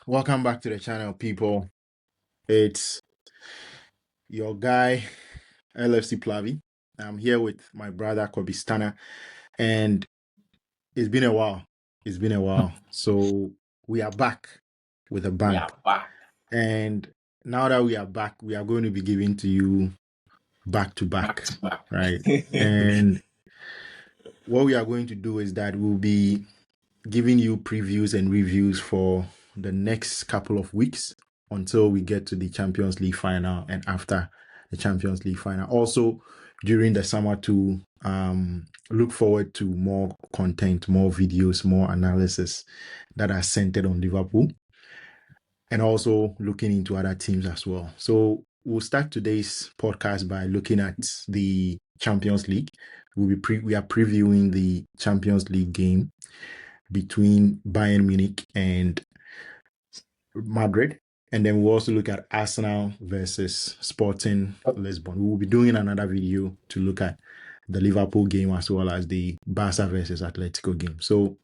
Welcome back to the channel, people. It's your guy, LFC Plavi. I'm here with my brother, Kobistana, and it's been a while. It's been a while. So we are back with a We bang. are back. And now that we are back, we are going to be giving to you back to Back back, to back. right? And what we are going to do is that we'll be giving you previews and reviews for the next couple of weeks until we get to the Champions League final and after the Champions League final. Also, during the summer to look forward to more content, more videos, more analysis that are centered on Liverpool and also looking into other teams as well. So we'll start today's podcast by looking at the Champions League. We are previewing the Champions League game between Bayern Munich and Madrid. And then we'll also look at Arsenal versus Sporting Lisbon. We will be doing another video to look at the Liverpool game as well as the Barca versus Atletico game. So,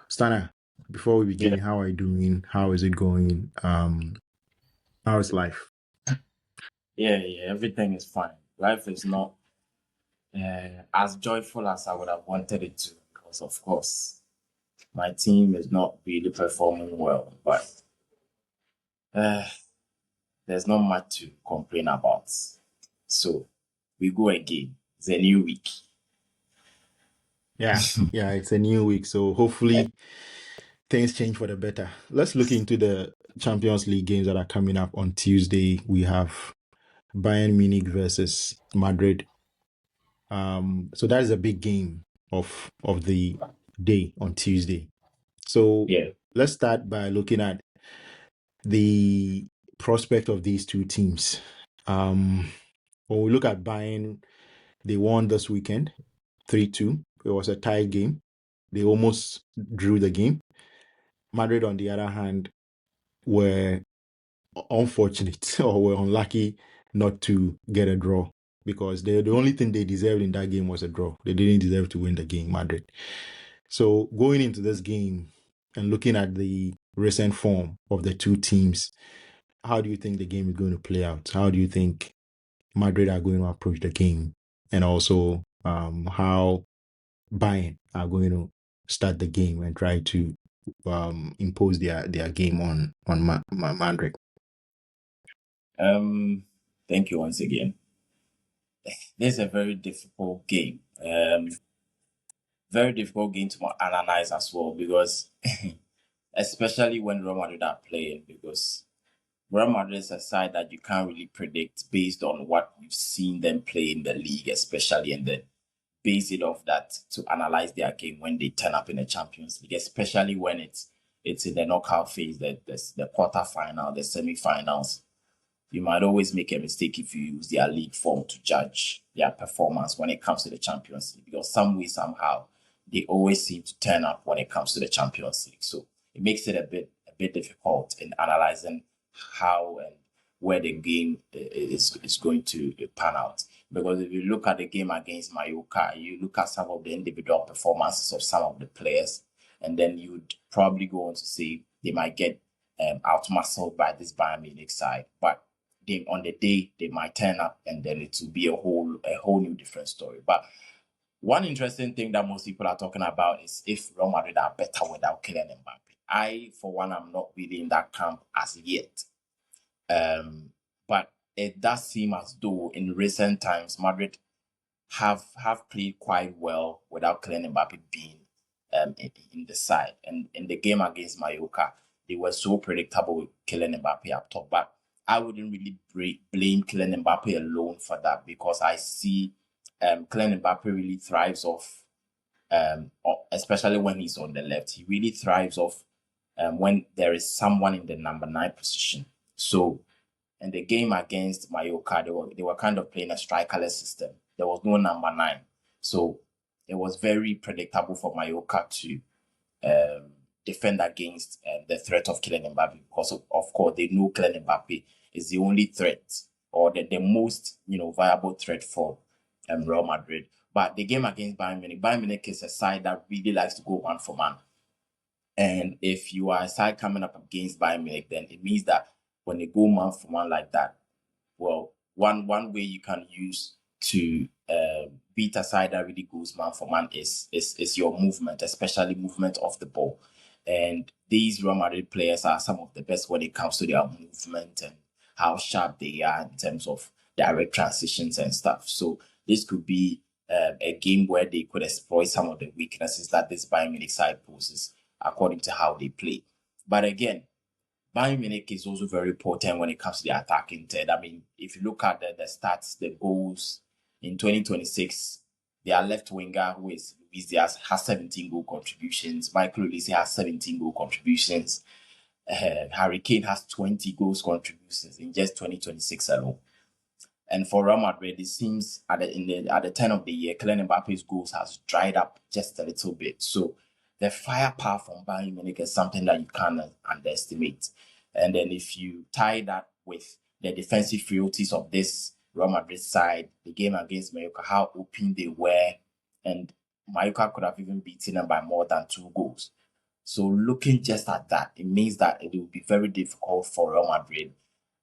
Stana, before we begin, Yeah. how are you doing? How is it going? How is life? Yeah, everything is fine. Life is not as joyful as I would have wanted it to, because of course my team is not really performing well, but uh, there's not much to complain about. So we go again. It's a new week. Yeah, it's a new week. So hopefully things change for the better. Let's look into the Champions League games that are coming up on Tuesday. We have Bayern Munich versus Madrid. So that is a big game of the day on Tuesday. So Yeah. let's start by looking at the prospect of these two teams. When we look at Bayern, they won this weekend 3-2. It was a tie game. They almost drew the game. Madrid, on the other hand, were unfortunate or were unlucky not to get a draw because the only thing they deserved in that game was a draw. They didn't deserve to win the game, Madrid. So going into this game and looking at the recent form of the two teams, how do you think the game is going to play out? How do you think Madrid are going to approach the game? And also how Bayern are going to start the game and try to impose their game on Madrid? Thank you once again. This is a very difficult game. Very difficult game to analyze as well, because especially when Real Madrid are playing, because Real Madrid is a side that you can't really predict based on what we've seen them play in the league, especially, and then base it off that to analyze their game when they turn up in the Champions League, especially when it's in the knockout phase, the quarter final, the semi-finals. You might always make a mistake if you use their league form to judge their performance when it comes to the Champions League, because some way, somehow, they always seem to turn up when it comes to the Champions League. So it makes it a bit difficult in analyzing how and where the game is going to pan out. Because if you look at the game against Mallorca, you look at some of the individual performances of some of the players, and then you'd probably go on to say they might get outmuscled by this Bayern Munich side. But on the day they might turn up, and then it will be a whole new different story. But one interesting thing that most people are talking about is if Real Madrid are better without Kylian Mbappe. I, for one, am not really in that camp as yet. But it does seem as though in recent times Madrid have played quite well without Kylian Mbappe being in the side. And in the game against Mallorca, they were so predictable with Kylian Mbappe up top. But I wouldn't really blame Kylian Mbappe alone for that, because I see Kylian Mbappe really thrives off, especially when he's on the left. He really thrives off when there is someone in the number 9 position. So in the game against Mallorca, they were kind of playing a strikerless system. There was no number 9. So it was very predictable for Mallorca to defend against the threat of Kylian Mbappe, because of course they know Kylian Mbappe is the only threat, or the most viable threat for Real Madrid. But the game against Bayern Munich is a side that really likes to go man for man. And if you are a side coming up against Bayern Munich, then it means that when they go man for man like that, well, one way you can use to beat a side that really goes man for man is your movement, especially movement of the ball. And these Real Madrid players are some of the best when it comes to their movement and how sharp they are in terms of direct transitions and stuff. So this could be a game where they could exploit some of the weaknesses that this Bayern Munich side poses according to how they play. But again, Bayern Munich is also very potent when it comes to the attacking third. I mean, if you look at the stats, the goals in 2026, their left winger, who is Luis Diaz, has 17 goal contributions. Michael Olise has 17 goal contributions. Harry Kane has 20 goals contributions in just 2026 alone. And for Real Madrid, it seems at the turn of the year, Kylian Mbappe's goals has dried up just a little bit. So the firepower from Bayern Munich is something that you can't underestimate. And then if you tie that with the defensive frailties of this Real Madrid side, the game against Mallorca, how open they were, and Mallorca could have even beaten them by more than 2 goals. So looking just at that, it means that it will be very difficult for Real Madrid.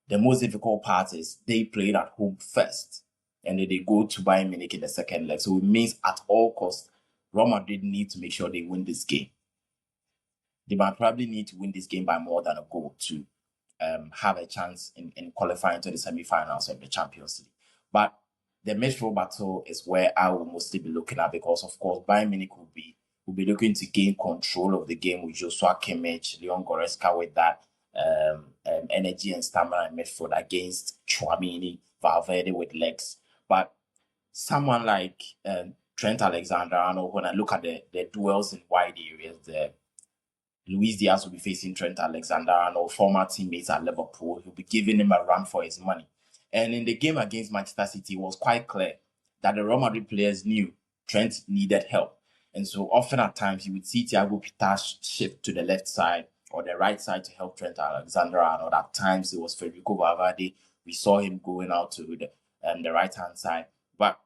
The most difficult part is they played at home first, and then they go to Bayern Munich in the second leg. So it means at all costs, Real Madrid need to make sure they win this game. They might probably need to win this game by more than a goal to have a chance in qualifying to the semi-finals of the Champions League. But the midfield battle is where I will mostly be looking at, because of course Bayern Munich will be looking to gain control of the game with Joshua Kimmich, Leon Goretzka with that energy and stamina in midfield against Tchouaméni, Valverde with legs. But someone like Trent Alexander-Arnold, when I look at the duels in wide areas, Luis Diaz will be facing Trent Alexander-Arnold, former teammates at Liverpool. He'll be giving him a run for his money. And in the game against Manchester City, it was quite clear that the Real Madrid players knew Trent needed help. And so often at times, you would see Thiago Pita shift to the left side or the right side to help Trent Alexander-Arnold. At times, it was Federico Valverde. We saw him going out to the right-hand side. But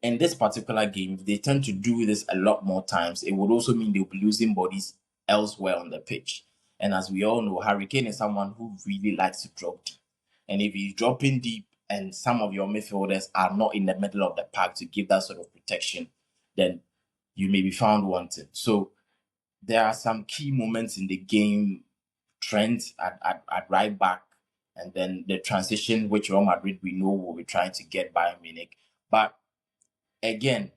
in this particular game, if they tend to do this a lot more times, it would also mean they'll be losing bodies elsewhere on the pitch. And as we all know, Harry Kane is someone who really likes to drop deep. And if he's dropping deep and some of your midfielders are not in the middle of the park to give that sort of protection, then you may be found wanting. So there are some key moments in the game, Trent at right back, and then the transition, which Real Madrid we know will be trying to get Bayern Munich. But again,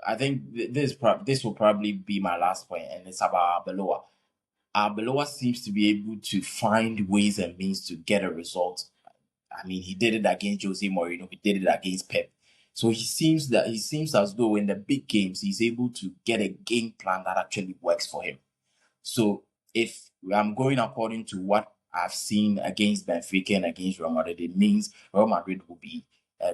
I think this will probably be my last point, and it's about Arbeloa. Arbeloa seems to be able to find ways and means to get a result. I mean, he did it against Jose Mourinho. He did it against Pep. So he seems as though in the big games he's able to get a game plan that actually works for him. So if I'm going according to what I've seen against Benfica and against Real Madrid, it means Real Madrid will be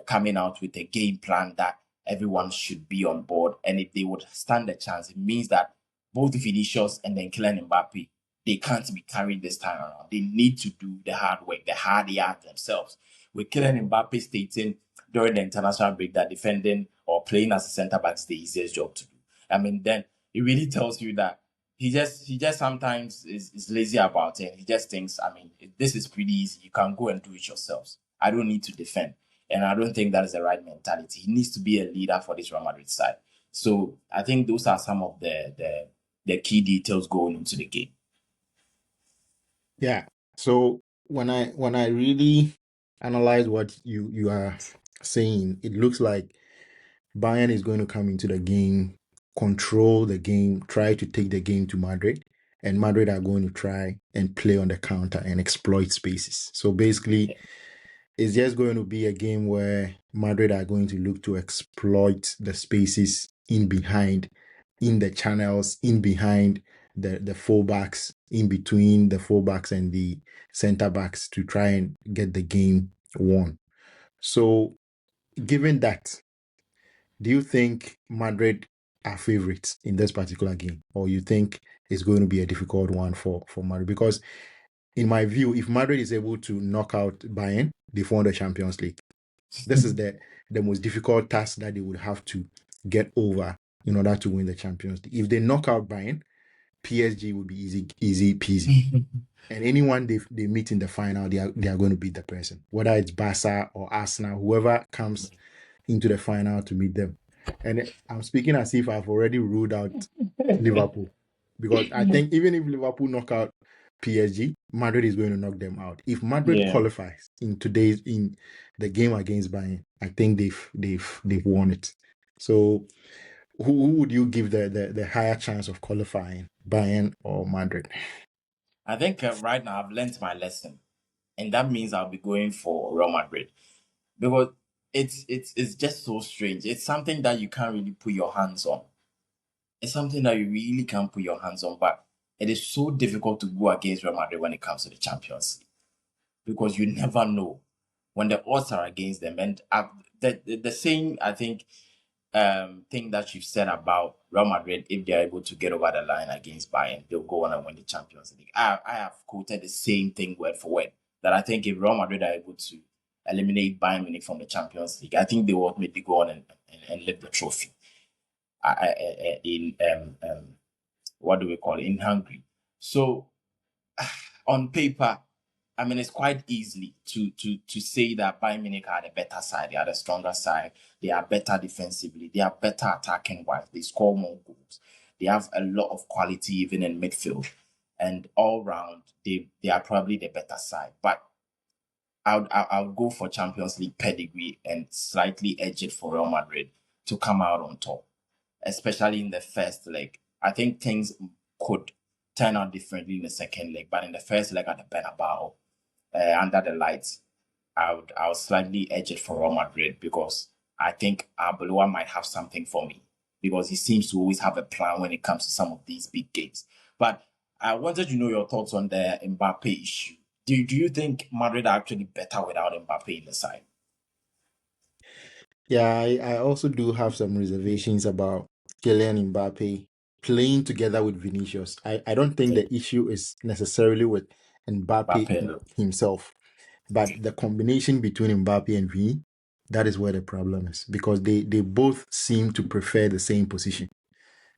coming out with a game plan that everyone should be on board. And if they would stand a chance, it means that both Vinicius and then Kylian Mbappe, they can't be carried this time around. They need to do the hard work, the hard yard themselves. With Kylian Mbappe stating during the international break that defending or playing as a centre back is the easiest job to do. I mean, then it really tells you that he just sometimes is lazy about it. He just thinks, I mean, this is pretty easy. You can go and do it yourselves. I don't need to defend. And I don't think that is the right mentality. He needs to be a leader for this Real Madrid side. So I think those are some of the key details going into the game. Yeah. So when I really analyze what you are saying, it looks like Bayern is going to come into the game, control the game, try to take the game to Madrid, and Madrid are going to try and play on the counter and exploit spaces. So basically, it's just going to be a game where Madrid are going to look to exploit the spaces in behind, in the channels, in behind the fullbacks, in between the fullbacks and the center backs to try and get the game won. So, given that, do you think Madrid are favorites in this particular game, or you think it's going to be a difficult one for Madrid? Because in my view, if Madrid is able to knock out Bayern, they've won the Champions League. This is the most difficult task that they would have to get over in order to win the Champions League. If they knock out Bayern, PSG would be easy peasy. And anyone they meet in the final, they are going to beat the person, whether it's Barca or Arsenal, whoever comes into the final to meet them. And I'm speaking as if I've already ruled out Liverpool, because I think even if Liverpool knock out PSG, Madrid is going to knock them out. If Madrid Yeah. qualifies in the game against Bayern, I think they've won it. So who would you give the higher chance of qualifying, Bayern or Madrid? I think right now I've learned my lesson, and that means I'll be going for Real Madrid because it's just so strange. It's something that you can't really put your hands on. It's something that you really can't put your hands on, but it is so difficult to go against Real Madrid when it comes to the Champions League because you never know when the odds are against them. And the same, I think, thing that you've said about Real Madrid, if they're able to get over the line against Bayern, they'll go on and win the Champions League. I have quoted the same thing word for word, that I think if Real Madrid are able to eliminate Bayern Munich from the Champions League, I think they will maybe go on and lift the trophy in what do we call it, in Hungary. So on paper, I mean, it's quite easy to say that Bayern Munich are the better side, they are the stronger side, they are better defensively, they are better attacking wise, they score more goals, they have a lot of quality even in midfield, and all round they are probably the better side. But I would go for Champions League pedigree and slightly edge it for Real Madrid to come out on top, especially in the first leg. I think things could turn out differently in the second leg, but in the first leg at the Bernabeu, under the lights, I would slightly edge it for Real Madrid because I think Arbeloa might have something for me because he seems to always have a plan when it comes to some of these big games. But I wanted to know your thoughts on the Mbappe issue. Do you think Madrid are actually better without Mbappe in the side? Yeah, I also do have some reservations about Kylian Mbappe playing together with Vinicius. I don't think Yeah, the issue is necessarily with Mbappe Mbappe, no. himself, but the combination between Mbappe and Vini, that is where the problem is, because they both seem to prefer the same position.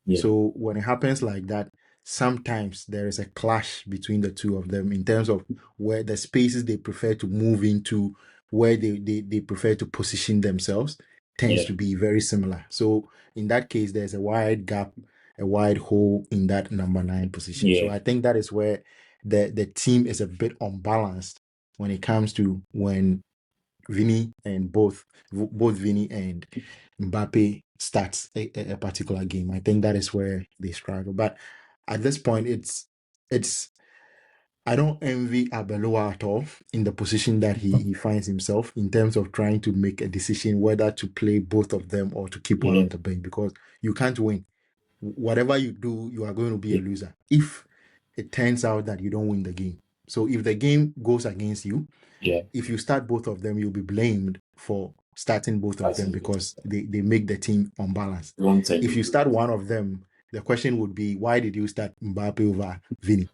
Yeah, So when it happens like that, sometimes there is a clash between the two of them in terms of where the spaces they prefer to move into, where they prefer to position themselves, tends yeah, to be very similar. So in that case, there's a wide gap, a wide hole in that number 9 position. So yeah, I think that is where the team is a bit unbalanced when it comes to when Vinny and both Vinny and Mbappe starts a particular game. I think that is where they struggle. But at this point, it's I don't envy Abeloa at all in the position that he finds himself in terms of trying to make a decision whether to play both of them or to keep one yeah, on the bench, because you can't win. Whatever you do, you are going to be a yeah, loser if it turns out that you don't win the game. So if the game goes against you, yeah. if you start both of them, you'll be blamed for starting both of them Starting with because they make the team unbalanced. wrong time. If you start one of them, the question would be, why did you start Mbappe over Vini?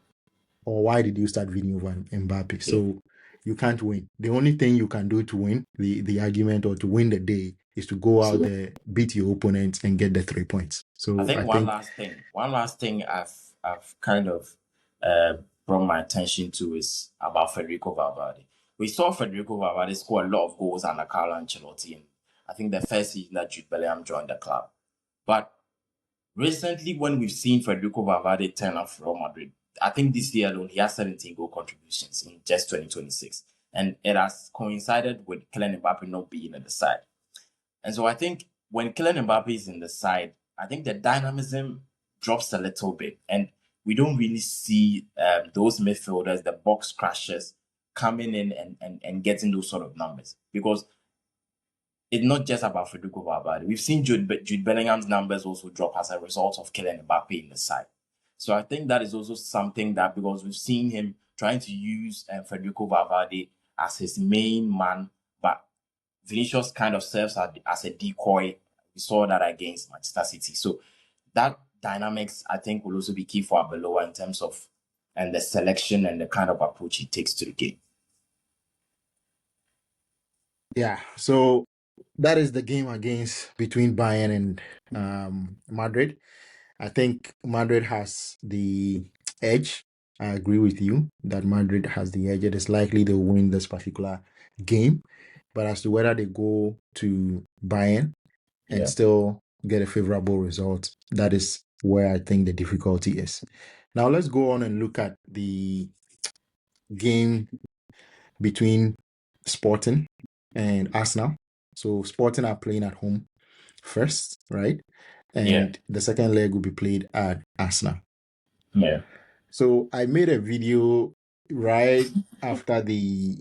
Or why did you start Vini over Mbappe? Yeah. So you can't win. The only thing you can do to win the argument or to win the day is to go out So there, beat your opponent, and get the 3 points. I So think I think, one last thing I've kind of uh, brought my attention to is about Federico Valverde. We saw Federico Valverde score a lot of goals under Carlo Ancelotti in, I think, the first season that Jude Bellingham joined the club. But recently, when we've seen Federico Valverde turn up for Real Madrid, I think this year alone he has 17 goal contributions in just 2026, and it has coincided with Kylian Mbappe not being at the side. And so I think when Kylian Mbappe is in the side, I think the dynamism drops a little bit, and we don't really see those midfielders, the box crashers, coming in and getting those sort of numbers because it's not just about Federico Valverde. We've seen Jude Bellingham's numbers also drop as a result of Kylian Mbappe in the side. So I think that is also something that, because we've seen him trying to use Federico Valverde as his main man, but Vinicius kind of serves as a decoy. We saw that against Manchester City. So that dynamics, I think, will also be key for Arbeloa in terms of and the selection and the kind of approach he takes to the game. yeah. So that is the game against between Bayern and Madrid. I think Madrid has the edge. I agree with you that Madrid has the edge. It is likely they'll win this particular game. But as to whether they go to Bayern and Yeah. still get a favorable result, that is where I think the difficulty is. Now let's go on and look at the game between Sporting and Arsenal. So Sporting are playing at home first, right? Yeah. And the second leg will be played at Arsenal. Yeah. So I made a video right after the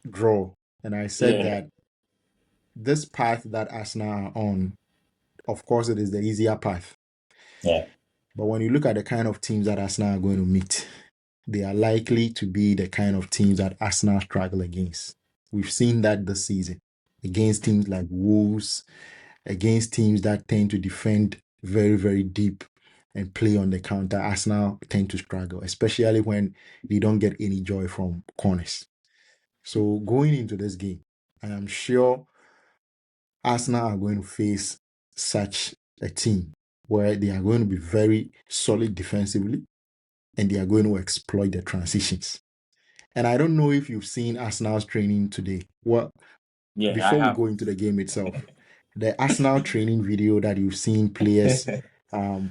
draw, and I said Yeah. that this path that Arsenal are on, of course, it is the easier path. Yeah. But when you look at the kind of teams that Arsenal are going to meet, they are likely to be the kind of teams that Arsenal struggle against. We've seen that this season against teams like Wolves, against teams that tend to defend very, very deep and play on the counter. Arsenal tend to struggle, especially when they don't get any joy from corners. So going into this game, I am sure Arsenal are going to face such a team where they are going to be very solid defensively and they are going to exploit the transitions. And I don't know if you've seen Arsenal's training today. Well, Yeah. I before we have. go into the game itself, the Arsenal training video that you've seen players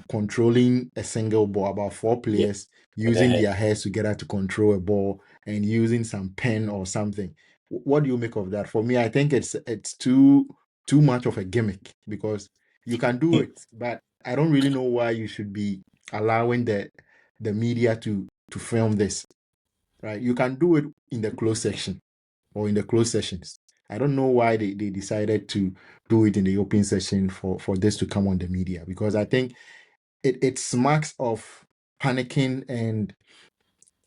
controlling a single ball, about four Yeah. players With the using head. their heads together to control a ball and using some pen or something. What do you make of that? For me, I think it's too much of a gimmick because you can do it, but I don't really know why you should be allowing the media to film this. Right? You can do it in the closed section or in the closed sessions. I don't know why they decided to do it in the open session for this to come on the media because I think it smacks of panicking and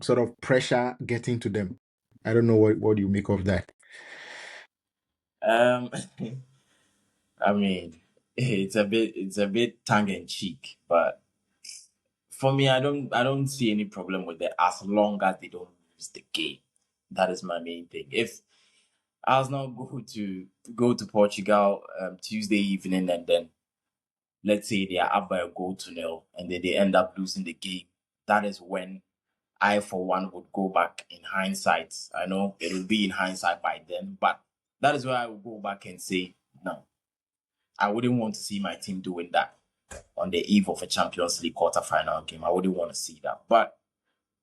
sort of pressure getting to them. I don't know what you make of that. Um, I mean, it's a bit tongue in cheek, but for me, I don't see any problem with it as long as they don't lose the game. That is my main thing. If Arsenal go to Portugal Tuesday evening and then let's say they are up by a goal to nil and then they end up losing the game, that is when I for one would go back in hindsight. I know it will be in hindsight by then, but that is where I will go back and say no. I wouldn't want to see my team doing that on the eve of a Champions League quarterfinal game. I wouldn't want to see that. But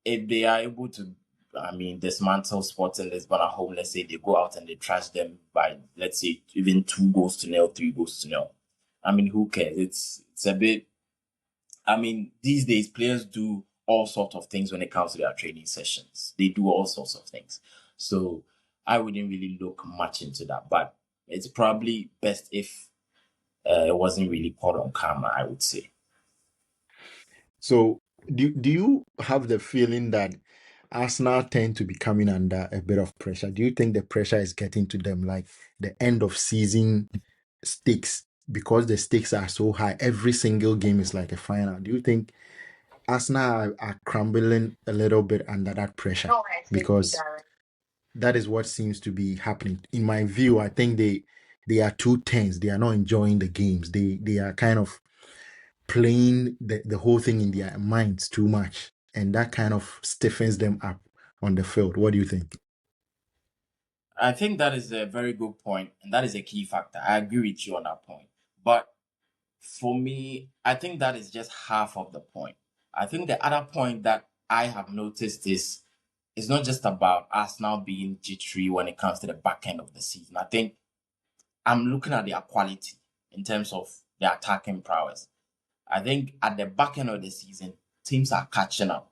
if they are able to, I mean, dismantle Sporting Lisbon at home, let's say they go out and they trash them by, let's say, even 2 goals to nil, 3 goals to nil. I mean, who cares? It's a bit. I mean, these days players do all sorts of things when it comes to their training sessions. They do all sorts of things. So I wouldn't really look much into that. But it's probably best if it wasn't really put on camera, I would say. So do you have the feeling that Arsenal tend to be coming under a bit of pressure? Do you think the pressure is getting to them like the end of season stakes because the stakes are so high? Every single game is like a final. Do you think Arsenal are crumbling a little bit under that pressure? Because that is what seems to be happening. In my view, I think they are too tense. They are not enjoying the games. They are kind of playing the whole thing in their minds too much. And that kind of stiffens them up on the field. What do you think? I think that is a very good point, and that is a key factor. I agree with you on that point. But for me, I think that is just half of the point. I think the other point that I have noticed is it's not just about Arsenal being jittery when it comes to the back end of the season. I think I'm looking at their quality in terms of their attacking prowess. I think at the back end of the season, teams are catching up.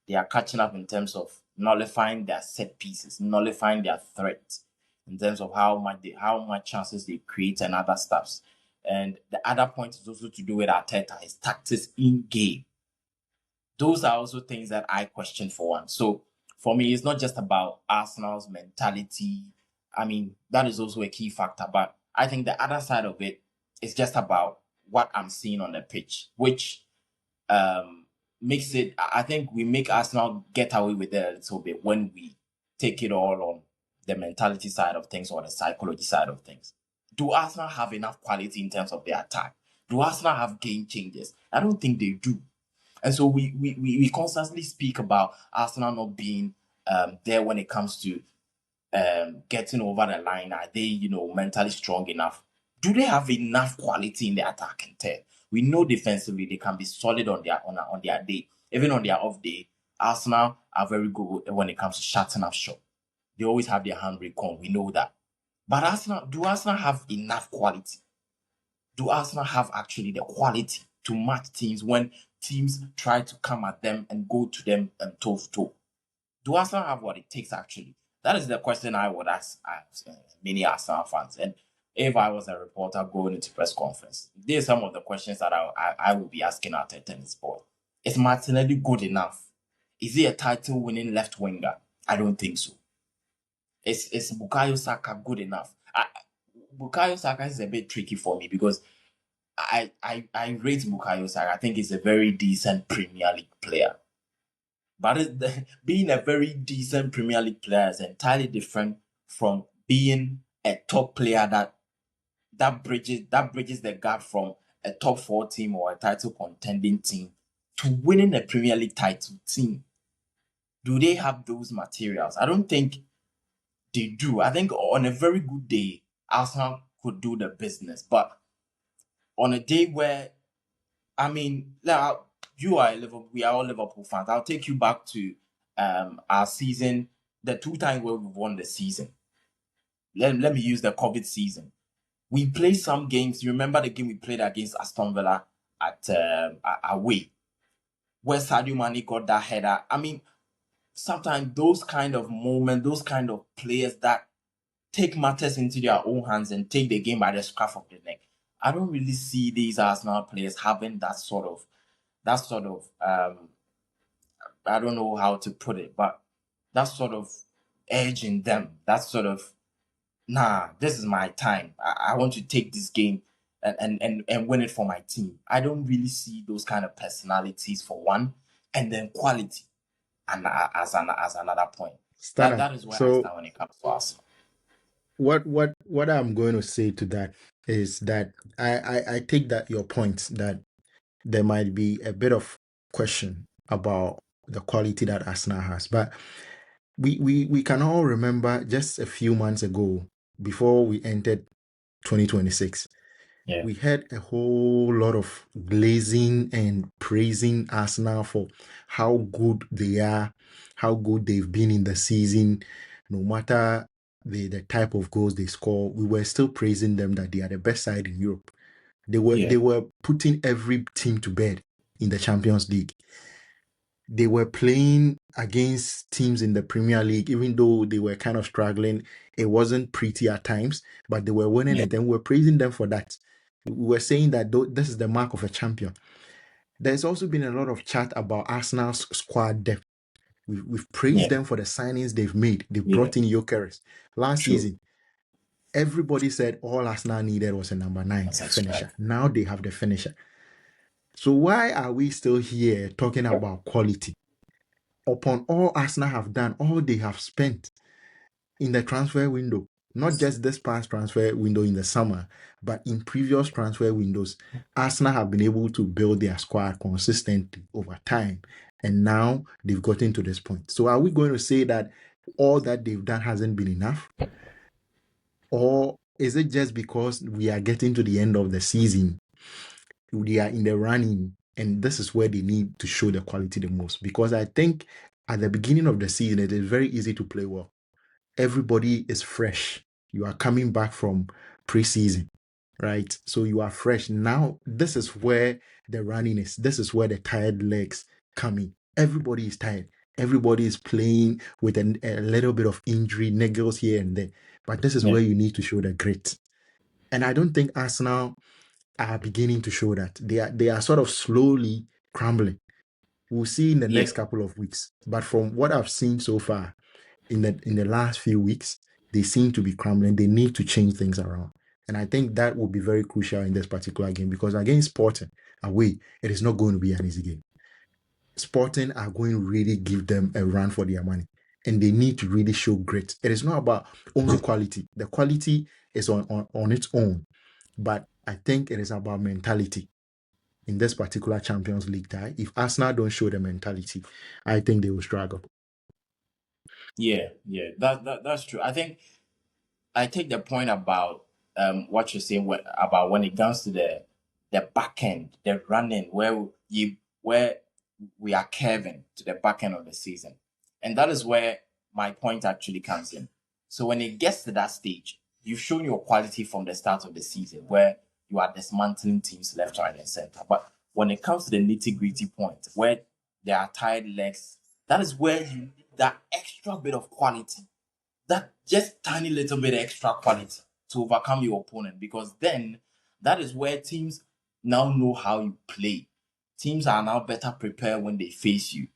They are catching up in terms of nullifying their set pieces, nullifying their threats, in terms of how much chances they create and other stuffs. And the other point is also to do with Arteta, his tactics in game. Those are also things that I question for one. So for me, it's not just about Arsenal's mentality. I mean, that is also a key factor. But I think the other side of it is just about what I'm seeing on the pitch, which makes it. I think we make Arsenal get away with it a little bit when we take it all on the mentality side of things or the psychology side of things. Do Arsenal have enough quality in terms of their attack? Do Arsenal have game changers? I don't think they do. And so we constantly speak about Arsenal not being there when it comes to getting over the line. Are they, mentally strong enough? Do they have enough quality in the attacking third? We know defensively they can be solid on their day. Even on their off day, Arsenal are very good when it comes to shutting up shop. They always have their handbrake on. We know that. But do Arsenal have enough quality? Do Arsenal have actually the quality to match teams when teams try to come at them and go to them toe to toe? Do Arsenal have what it takes actually? That is the question I would ask many Arsenal fans. And if I was a reporter going into press conference, these are some of the questions that I will be asking at a tennis ball. Is Martinelli good enough? Is he a title winning left winger? I don't think so. Is Bukayo Saka good enough? Bukayo Saka is a bit tricky for me because I rate Bukayo Saka. I think he's a very decent Premier League player. But being a very decent Premier League player is entirely different from being a top player that bridges the gap from a top 4 team or a title contending team to winning a Premier League title team. Do they have those materials? I don't think they do. I think on a very good day, Arsenal could do the business. But on a day where, we are all Liverpool fans. I'll take you back to our season, the 2 times where we won the season. Let me use the COVID season. We played some games. You remember the game we played against Aston Villa at away, where Sadio Mane got that header. Sometimes those kind of moments, those kind of players that take matters into their own hands and take the game by the scruff of the neck. I don't really see these Arsenal players having that sort of I don't know how to put it, but that sort of edge in them, that sort of, this is my time. I want to take this game and win it for my team. I don't really see those kind of personalities for one, and then quality and as another point. That is where I stand when it comes to Arsenal. What I'm going to say to that is that I take that your point that there might be a bit of question about the quality that Arsenal has, but we can all remember just a few months ago, before we entered 2026, we had a whole lot of glazing and praising Arsenal for how good they are, how good they've been in the season. No matter the type of goals they score, we were still praising them that they are the best side in Europe. They were putting every team to bed in the Champions League. They were playing against teams in the Premier League, even though they were kind of struggling. It wasn't pretty at times, but they were winning it, and we're praising them for that. We were saying that this is the mark of a champion. There's also been a lot of chat about Arsenal's squad depth. We've praised them for the signings they've made. They brought in Gyökeres. Last season, everybody said all Arsenal needed was a number 9 finisher. Right. Now they have the finisher. So why are we still here talking about quality? Upon all Arsenal have done, all they have spent in the transfer window, not just this past transfer window in the summer, but in previous transfer windows, Arsenal have been able to build their squad consistently over time. And now they've gotten to this point. So are we going to say that all that they've done hasn't been enough? Or is it just because we are getting to the end of the season, they are in the running, and this is where they need to show the quality the most? Because I think at the beginning of the season, it is very easy to play well. Everybody is fresh. You are coming back from preseason, right? So you are fresh. Now, this is where the running is. This is where the tired legs come in. Everybody is tired. Everybody is playing with a little bit of injury, niggles here and there. But this is where you need to show the grit. And I don't think Arsenal are beginning to show that. They are sort of slowly crumbling. We'll see in the next couple of weeks. But from what I've seen so far, in the last few weeks, they seem to be crumbling. They need to change things around. And I think that will be very crucial in this particular game, because against Sporting away, it is not going to be an easy game. Sporting are going to really give them a run for their money, and they need to really show grit. It is not about only quality. The quality is on its own, but I think it is about mentality in this particular Champions League tie. If Arsenal don't show the mentality, I think they will struggle. Yeah, that's true. I think I take the point about what you're saying about when it comes to the back end, the running where we are curving to the back end of the season, and that is where my point actually comes in. So when it gets to that stage, you've shown your quality from the start of the season, where you are dismantling teams left, right, and center. But when it comes to the nitty gritty point, where there are tired legs, that is where you need that extra bit of quality, that just tiny little bit extra quality to overcome your opponent, because then that is where teams now know how you play. Teams are now better prepared when they face you.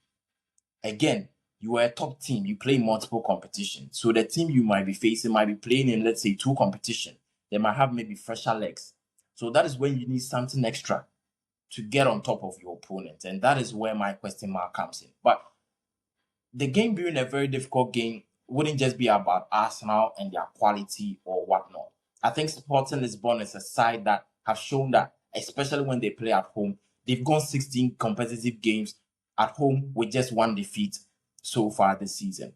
Again, you are a top team, you play multiple competitions. So the team you might be facing might be playing in, let's say, two competition. They might have maybe fresher legs. So that is when you need something extra to get on top of your opponent. And that is where my question mark comes in. But the game being a very difficult game wouldn't just be about Arsenal and their quality or whatnot. I think Sporting Lisbon is a side that have shown that, especially when they play at home, they've gone 16 competitive games at home with just one defeat so far this season.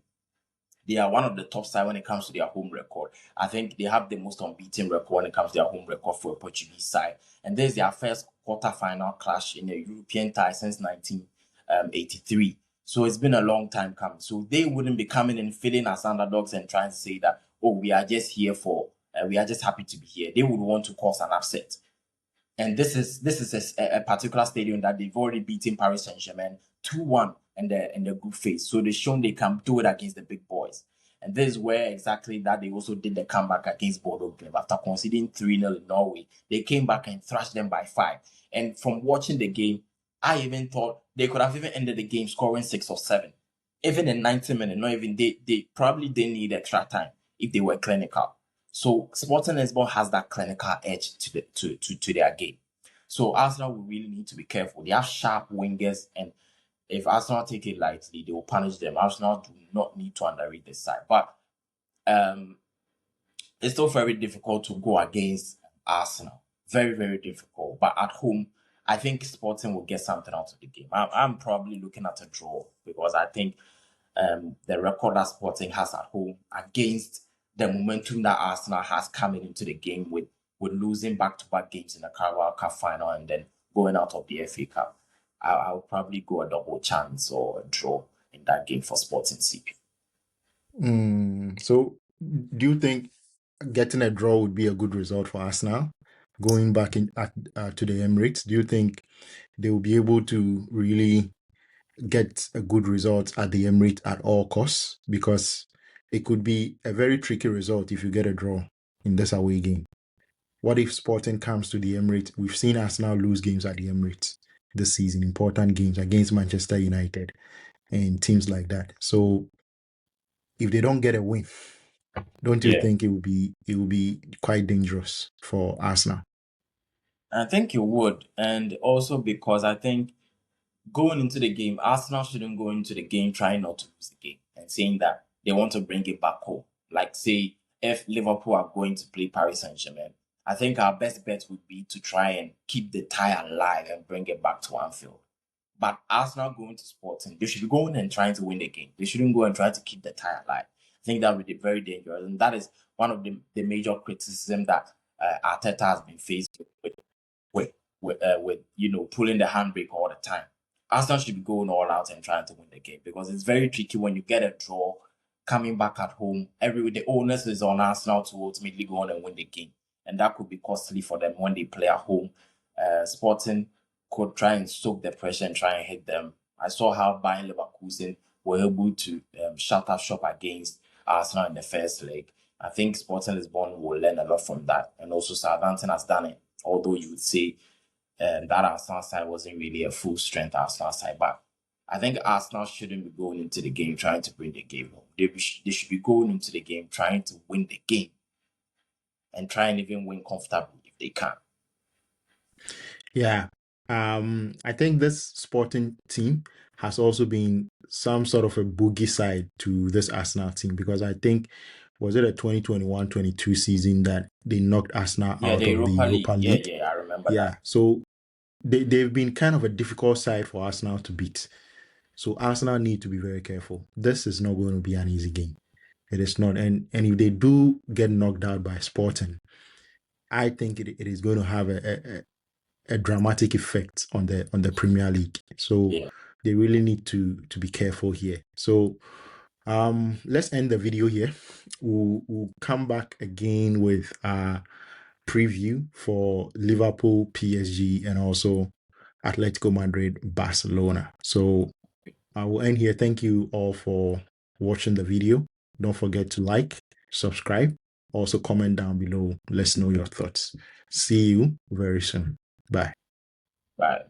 They are one of the top side when it comes to their home record. I think they have the most unbeaten record when it comes to their home record for a Portuguese side. And this is their first quarter-final clash in a European tie since 1983. So it's been a long time coming. So they wouldn't be coming and feeling as underdogs and trying to say that, oh, we are just here we are just happy to be here. They would want to cause an upset. And this is a particular stadium that they've already beaten Paris Saint-Germain 2-1 in the group phase. So they've shown they can do it against the big boys. And this is where exactly that they also did the comeback against Bordeaux Glimt. After conceding 3-0 in Norway, they came back and thrashed them by 5. And from watching the game, I even thought they could have even ended the game scoring 6 or 7. Even in 90 minutes, not even they probably didn't need extra time if they were clinical. So Sporting Lisbon has that clinical edge to their game. So Arsenal will really need to be careful. They have sharp wingers, and if Arsenal take it lightly, they will punish them. Arsenal do not need to underrate this side. But um, it's still very difficult to go against Arsenal. Very, very difficult. But at home, I think Sporting will get something out of the game. I'm probably looking at a draw, because I think the record that Sporting has at home against the momentum that Arsenal has coming into the game with losing back-to-back games in the Carabao Cup final and then going out of the FA Cup. I'll probably go a double chance or a draw in that game for Sporting CP. So do you think getting a draw would be a good result for Arsenal going back to the Emirates? Do you think they will be able to really get a good result at the Emirates at all costs? Because it could be a very tricky result if you get a draw in this away game. What if Sporting comes to the Emirates? We've seen Arsenal lose games at the Emirates this season, important games against Manchester United and teams like that. So if they don't get a win, don't you Yeah, think it will be quite dangerous for Arsenal? I think you would. And also because I think going into the game, Arsenal shouldn't go into the game trying not to lose the game and saying that they want to bring it back home. Like, say, if Liverpool are going to play Paris Saint Germain, I think our best bet would be to try and keep the tie alive and bring it back to Anfield. But Arsenal going to Sporting, they should be going and trying to win the game. They shouldn't go and try to keep the tie alive. I think that would be very dangerous. And that is one of the major criticism that Arteta has been faced with pulling the handbrake all the time. Arsenal should be going all out and trying to win the game, because it's very tricky when you get a draw coming back at home. The onus is on Arsenal to ultimately go on and win the game, and that could be costly for them when they play at home. Sporting could try and soak the pressure and try and hit them. I saw how Bayern Leverkusen were able to shut up shop against Arsenal in the first leg. I think Sporting Lisbon will learn a lot from that, and also Southampton has done it. Although you would say that Arsenal side wasn't really a full strength Arsenal side, but I think Arsenal shouldn't be going into the game trying to bring the game home. They should be going into the game trying to win the game and try and even win comfortably if they can. Yeah. I think this Sporting team has also been some sort of a boogie side to this Arsenal team, because I think was it a 2021-22 season that they knocked Arsenal Yeah, out the of the Europa League. Europa League? Yeah, I remember Yeah, that. so they've been kind of a difficult side for Arsenal to beat. So Arsenal need to be very careful. This is not going to be an easy game. It is not. And if they do get knocked out by Sporting, I think it is going to have a dramatic effect on the Premier League. So Yeah. they really need to be careful here. So let's end the video here. We'll come back again with a preview for Liverpool, PSG, and also Atletico Madrid, Barcelona. So I will end here. Thank you all for watching the video. Don't forget to like, subscribe, also comment down below. Let's know your thoughts. See you very soon. Bye. Right.